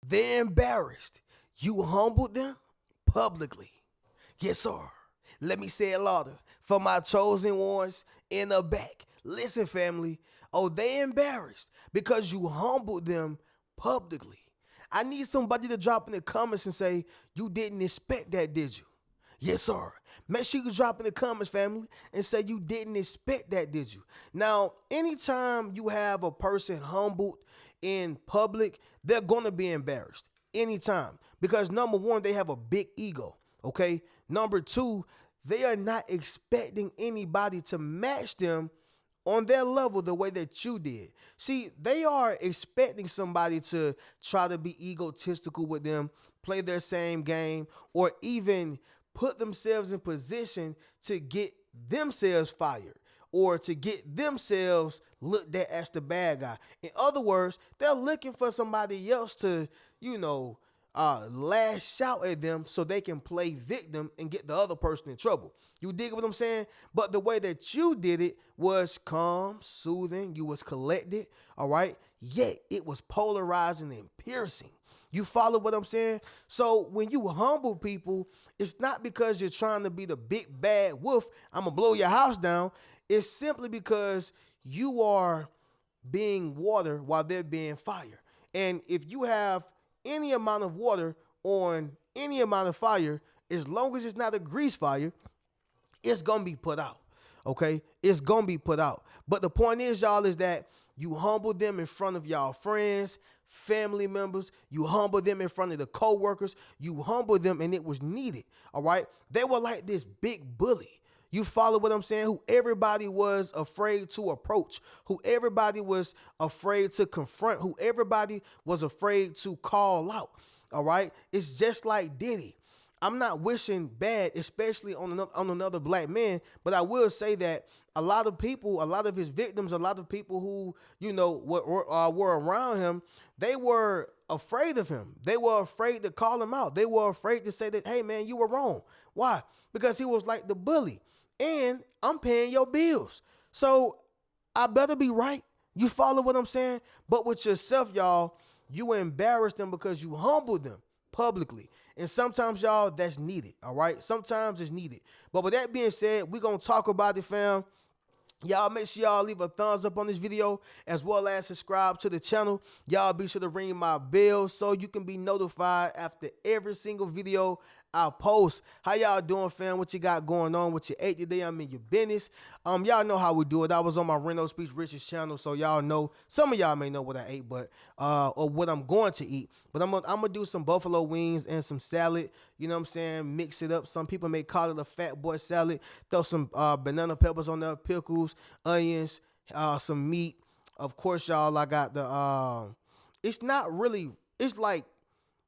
They're embarrassed. You humbled them publicly. Yes, sir. Let me say it louder for my chosen ones in the back. Listen, family. Oh, they embarrassed because you humbled them publicly. I need somebody to drop in the comments and say, you didn't expect that, did you? Yes, sir. Make sure you drop in the comments, family, and say you didn't expect that, did you? Now, anytime you have a person humbled in public, they're going to be embarrassed. Anytime. Because number one, they have a big ego. Okay. Number two, they are not expecting anybody to match them on their level the way that you did. See, they are expecting somebody to try to be egotistical with them, play their same game, or even put themselves in position to get themselves fired or to get themselves looked at as the bad guy. In other words, they're looking for somebody else to, lash out at them so they can play victim and get the other person in trouble. You dig what I'm saying? But the way that you did it was calm, soothing. You was collected, all right? Yet it was polarizing and piercing. You follow what I'm saying? So when you humble people, it's not because you're trying to be the big bad wolf, I'm going to blow your house down. It's simply because you are being water while they're being fire. And if you have any amount of water on any amount of fire, as long as it's not a grease fire, it's going to be put out. Okay? It's going to be put out. But the point is, y'all, is that you humble them in front of y'all friends, family members. You humble them in front of the co-workers. You humble them, and it was needed. All right? They were like this big bully. You follow what I'm saying? Who everybody was afraid to approach, who everybody was afraid to confront, who everybody was afraid to call out. All right? It's just like Diddy. I'm not wishing bad, especially on another black man, but I will say that a lot of people, a lot of his victims, a lot of people who, were around him, they were afraid of him. They were afraid to call him out. They were afraid to say that, hey, man, you were wrong. Why? Because he was like the bully. And I'm paying your bills. So I better be right. You follow what I'm saying? But with yourself, y'all, you embarrass them because you humbled them publicly. And sometimes, y'all, that's needed. All right? Sometimes it's needed. But with that being said, we're going to talk about it, fam. Y'all make sure y'all leave a thumbs up on this video as well as subscribe to the channel. Y'all be sure to ring my bell so you can be notified after every single video I post. How y'all doing, fam? What you got going on? What you ate today? I'm in your business. Y'all know how we do it. I was on my Reno Speech Riches channel, so y'all know. Some of y'all may know what I ate, but or what I'm going to eat. But I'm gonna do some buffalo wings and some salad. You know what I'm saying? Mix it up. Some people may call it a fat boy salad. Throw some banana peppers on there, pickles, onions, some meat. Of course, y'all, I got the it's not really, it's like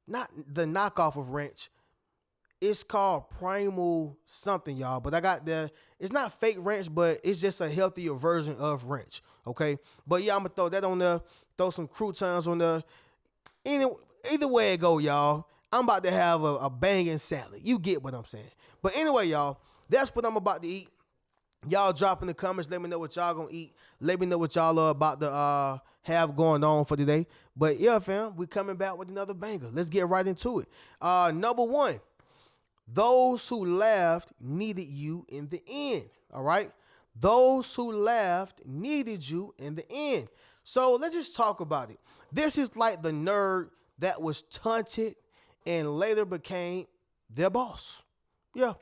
not the knockoff of ranch. It's called Primal something, y'all. But I got it's not fake ranch, but it's just a healthier version of ranch, okay? But yeah, I'm going to throw that on there, throw some croutons on there. Either way it go, y'all, I'm about to have a banging salad. You get what I'm saying. But anyway, y'all, that's what I'm about to eat. Y'all drop in the comments. Let me know what y'all going to eat. Let me know what y'all are about to have going on for today. But yeah, fam, we coming back with another banger. Let's get right into it. Number one. Those who laughed needed you in the end, all right? Those who laughed needed you in the end. So let's just talk about it. This is like the nerd that was taunted and later became their boss. Yeah,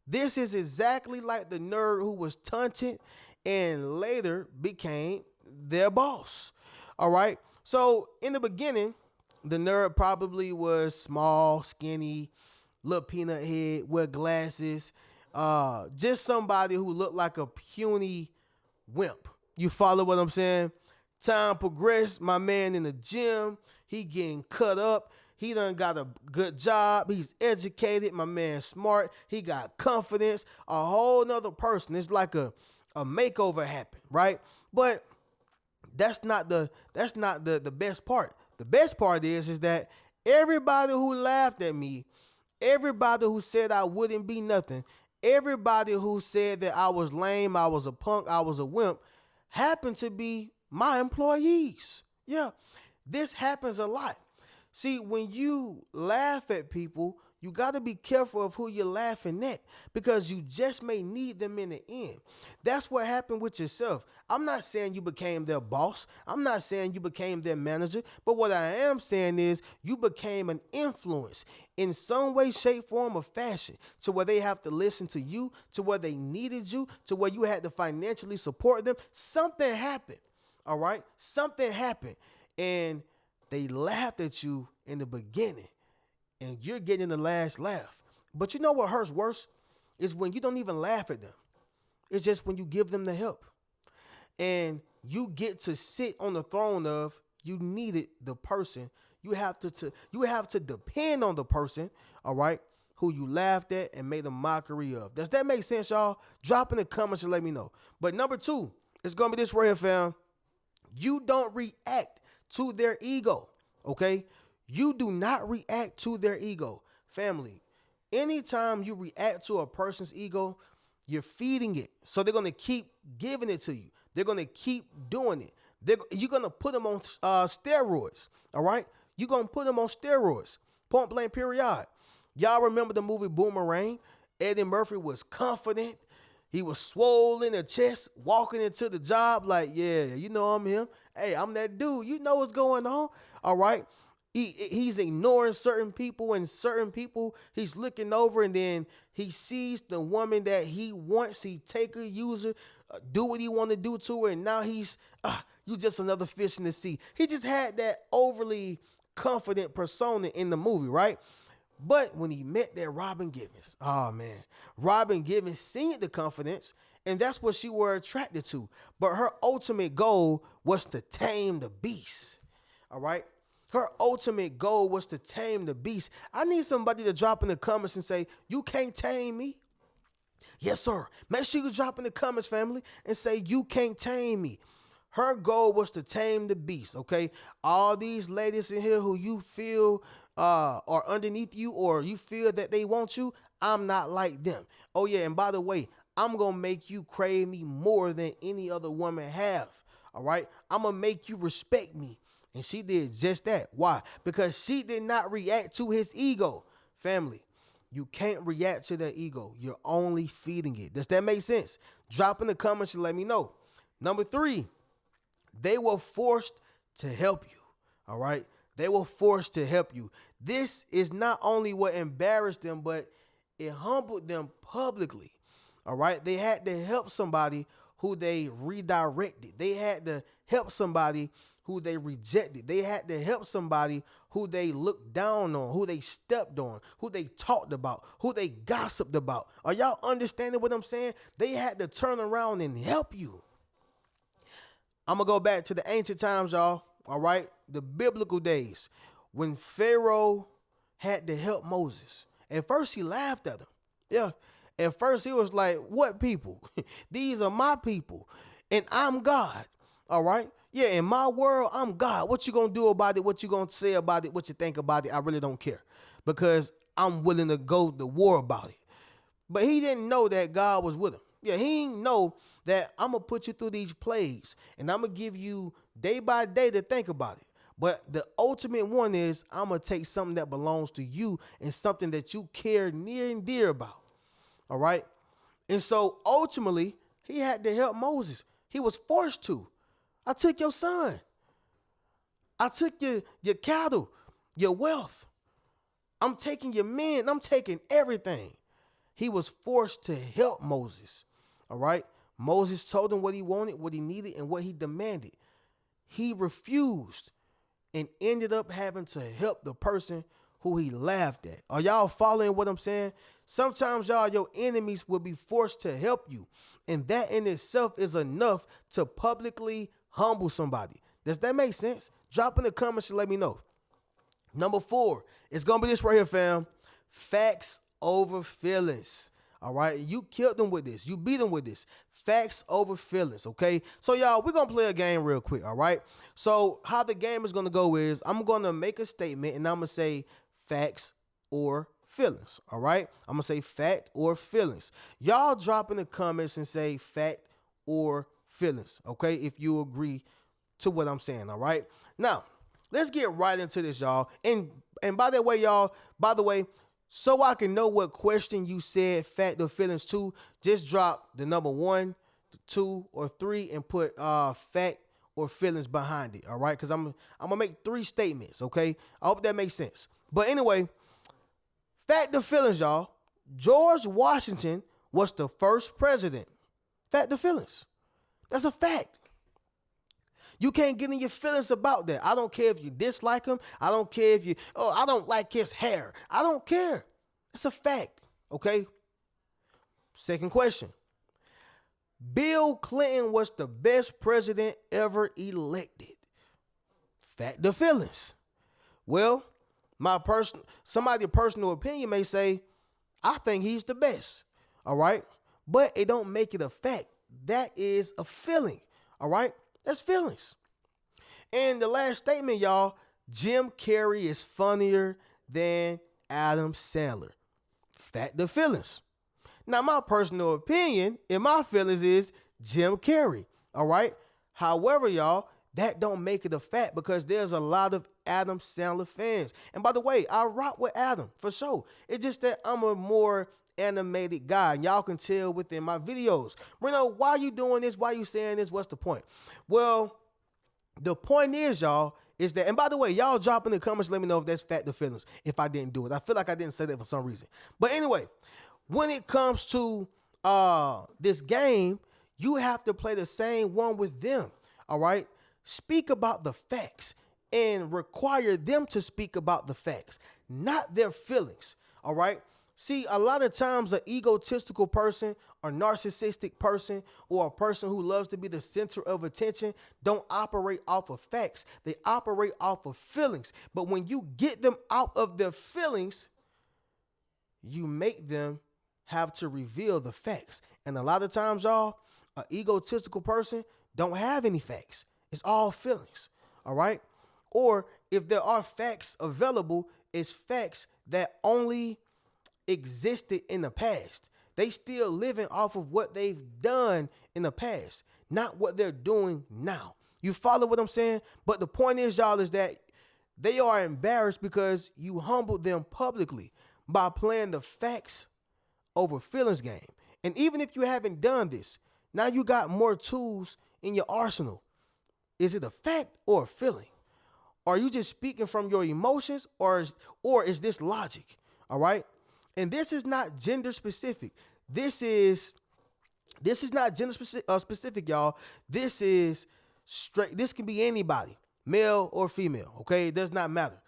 this is exactly like the nerd who was taunted and later became their boss, all right? So in the beginning, the nerd probably was small, skinny, little peanut head, wear glasses, just somebody who looked like a puny wimp. You follow what I'm saying? Time progressed, my man in the gym, he getting cut up. He done got a good job. He's educated. My man smart. He got confidence. A whole nother person. It's like a makeover happened, right? But that's not the best part. The best part is that everybody who laughed at me, everybody who said I wouldn't be nothing, everybody who said that I was lame, I was a punk, I was a wimp, happened to be my employees. Yeah, this happens a lot. See, when you laugh at people, you got to be careful of who you're laughing at because you just may need them in the end. That's what happened with yourself. I'm not saying you became their boss. I'm not saying you became their manager. But what I am saying is you became an influence in some way, shape, form, or fashion to where they have to listen to you, to where they needed you, to where you had to financially support them. Something happened. All right? Something happened. And they laughed at you in the beginning, and you're getting the last laugh. But you know what hurts worse? Is when you don't even laugh at them. It's just when you give them the help. And you get to sit on the throne of you needed the person. You have to depend on the person, all right, who you laughed at and made a mockery of. Does that make sense, y'all? Drop in the comments and let me know. But number 2, it's gonna be this right here, fam. You don't react to their ego, okay? You do not react to their ego. Family, anytime you react to a person's ego, you're feeding it. So they're going to keep giving it to you. They're going to keep doing it. You're going to put them on steroids, all right? You're going to put them on steroids, point blank period. Y'all remember the movie Boomerang? Eddie Murphy was confident. He was swollen in the chest, walking into the job like, yeah, you know I'm him. Hey, I'm that dude. You know what's going on, all right? He's ignoring certain people, and certain people he's looking over, and then he sees the woman that he wants. He take her, use her, do what he want to do to her, and now he's, you just another fish in the sea. He just had that overly confident persona in the movie, right? But when he met that Robin Givens, oh man, Robin Givens seen the confidence, and that's what she were attracted to. But her ultimate goal was to tame the beast, all right? Her ultimate goal was to tame the beast. I need somebody to drop in the comments and say, you can't tame me. Yes, sir. Make sure you drop in the comments, family, and say, you can't tame me. Her goal was to tame the beast, okay? All these ladies in here who you feel are underneath you, or you feel that they want you, I'm not like them. Oh, yeah, and by the way, I'm going to make you crave me more than any other woman have, all right? I'm going to make you respect me. And she did just that. Why? Because she did not react to his ego. Family, you can't react to their ego. You're only feeding it. Does that make sense? Drop in the comments and let me know. Number 3, they were forced to help you. All right? They were forced to help you. This is not only what embarrassed them, but it humbled them publicly. All right? They had to help somebody who they redirected. They had to help somebody who they rejected. They had to help somebody who they looked down on, who they stepped on, who they talked about, who they gossiped about. Are y'all understanding what I'm saying? They had to turn around and help you. I'm going to go back to the ancient times, y'all. All right? The biblical days when Pharaoh had to help Moses. At first, he laughed at him. Yeah. At first, he was like, what people? These are my people, and I'm God. All right? Yeah, in my world, I'm God. What you going to do about it? What you going to say about it? What you think about it? I really don't care because I'm willing to go to war about it. But he didn't know that God was with him. Yeah, he didn't know that I'm going to put you through these plagues and I'm going to give you day by day to think about it. But the ultimate one is I'm going to take something that belongs to you and something that you care near and dear about. All right? And so ultimately, he had to help Moses. He was forced to. I took your son. I took your cattle, your wealth. I'm taking your men. I'm taking everything. He was forced to help Moses. All right? Moses told him what he wanted, what he needed, and what he demanded. He refused and ended up having to help the person who he laughed at. Are y'all following what I'm saying? Sometimes, y'all, your enemies will be forced to help you. And that in itself is enough to publicly humble somebody. Does that make sense? Drop in the comments and let me know. Number 4, it's going to be this right here, fam. Facts over feelings. All right. You killed them with this. You beat them with this. Facts over feelings. Okay. So, y'all, we're going to play a game real quick. All right. So how the game is going to go is I'm going to make a statement and I'm going to say facts or feelings. All right. I'm going to say fact or feelings. Y'all drop in the comments and say fact or feelings. Okay. If you agree to what I'm saying. All right. Now, let's get right into this, y'all. And by the way, y'all, by the way, so I can know what question you said fact or feelings to, just drop the number 1, 2, or 3 and put fact or feelings behind it. All right, because I'm gonna make 3 statements. Okay, I hope that makes sense. But anyway, fact or feelings, y'all. George Washington was the first president. Fact or feelings. That's a fact. You can't get in your feelings about that. I don't care if you dislike him. I don't care if I don't like his hair. I don't care. It's a fact, okay? Second question. Bill Clinton was the best president ever elected. Fact or feelings? Well, somebody's personal opinion may say, I think he's the best, all right? But it don't make it a fact. That is a feeling, all right? That's feelings. And the last statement, y'all, Jim Carrey is funnier than Adam Sandler. Fact or feelings? Now, my personal opinion and my feelings is Jim Carrey, all right? However, y'all, that don't make it a fact because there's a lot of Adam Sandler fans. And by the way, I rock with Adam for sure. It's just that I'm a more animated guy, and y'all can tell within my videos. Reno, why you doing this? Why you saying this? What's the point? Well, the point is, y'all, is that, and by the way, y'all drop in the comments, let me know if that's fact or feelings, if I didn't do it. I feel like I didn't say that for some reason. But anyway, when it comes to this game, you have to play the same one with them, all right? Speak about the facts and require them to speak about the facts, not their feelings, all right? See, a lot of times an egotistical person or narcissistic person or a person who loves to be the center of attention don't operate off of facts. They operate off of feelings. But when you get them out of their feelings, you make them have to reveal the facts. And a lot of times, y'all, an egotistical person don't have any facts. It's all feelings, all right? Or if there are facts available, it's facts that only existed in the past. They still living off of what they've done in the past, not what they're doing now. You follow what I'm saying? But the point is, y'all, is that they are embarrassed because you humbled them publicly by playing the facts over feelings game. And even if you haven't done this, now you got more tools in your arsenal. Is it a fact or a feeling? Are you just speaking from your emotions, or is this logic? All right. And this is not gender specific. This is not gender specific, y'all. This is straight. This can be anybody, male or female. Okay, it does not matter.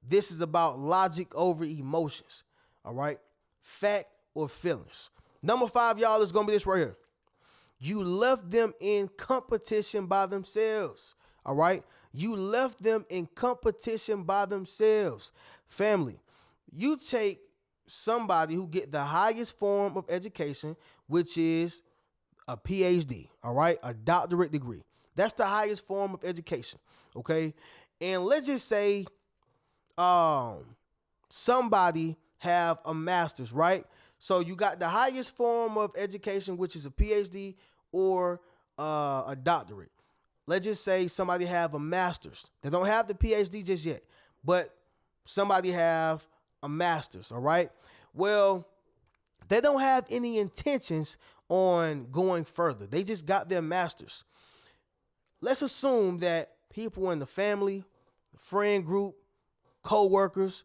This is about logic over emotions. All right, fact or feelings. Number 5, y'all, is gonna be this right here. You left them in competition by themselves. All right, you left them in competition by themselves. Family, you take somebody who get the highest form of education, which is a PhD, all right, a doctorate degree. That's the highest form of education, okay? And let's just say somebody have a master's, right? So you got the highest form of education, which is a PhD or a doctorate. Let's just say somebody have a master's. They don't have the PhD just yet, but somebody have a master's, all right? Well, they don't have any intentions on going further. They just got their master's. Let's assume that people in the family, the friend group, co-workers,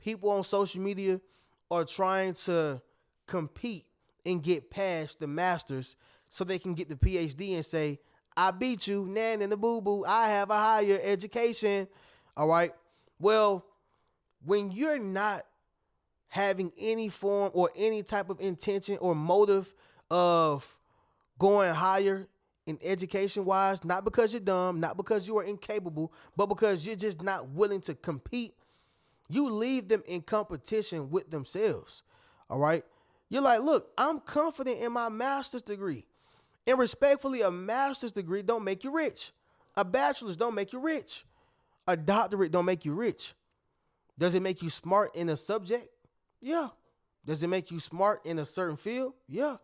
people on social media are trying to compete and get past the master's so they can get the PhD and say, I beat you, nan and the boo-boo. I have a higher education, all right? Well, when you're not having any form or any type of intention or motive of going higher in education-wise, not because you're dumb, not because you are incapable, but because you're just not willing to compete, you leave them in competition with themselves, all right? You're like, look, I'm confident in my master's degree. And respectfully, a master's degree don't make you rich. A bachelor's don't make you rich. A doctorate don't make you rich. Does it make you smart in a subject? Yeah. Does it make you smart in a certain field? Yeah.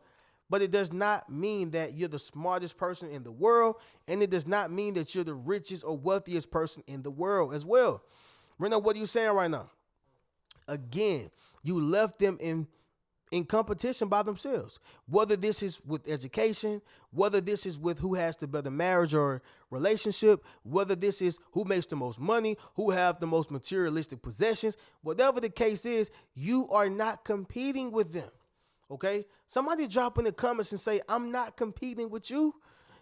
but it does not mean that you're the smartest person in the world, and it does not mean that you're the richest or wealthiest person in the world as well. Reno, what are you saying right now? Again, you left them in competition by themselves. Whether this is with education, whether this is with who has the better marriage or relationship, whether this is who makes the most money, who have the most materialistic possessions, whatever the case is, you are not competing with them. Okay? Somebody drop in the comments and say, I'm not competing with you.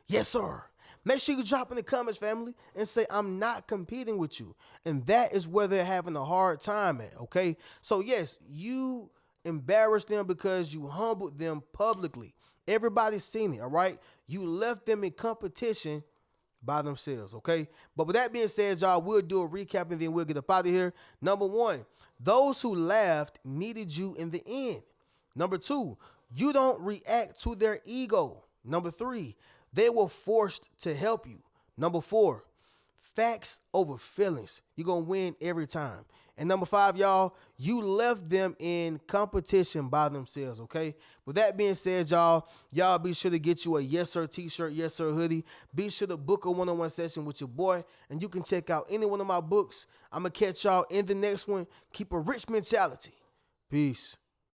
Yes, sir. Make sure you drop in the comments, family, and say, I'm not competing with you. And that is where they're having a hard time at, okay? So, yes, you embarrassed them because you humbled them publicly. Everybody's seen it, all right? You left them in competition by themselves, okay? But with that being said, y'all, we'll do a recap and then we'll get up out of here. Number one, those who laughed needed you in the end. Number two, you don't react to their ego. Number three, they were forced to help you. Number four, facts over feelings. You're going to win every time. And number five, y'all, you left them in competition by themselves, okay? With that being said, y'all be sure to get you a Yes Sir t-shirt, Yes Sir hoodie. Be sure to book a one-on-one session with your boy, and you can check out any one of my books. I'm going to catch y'all in the next one. Keep a rich mentality. Peace.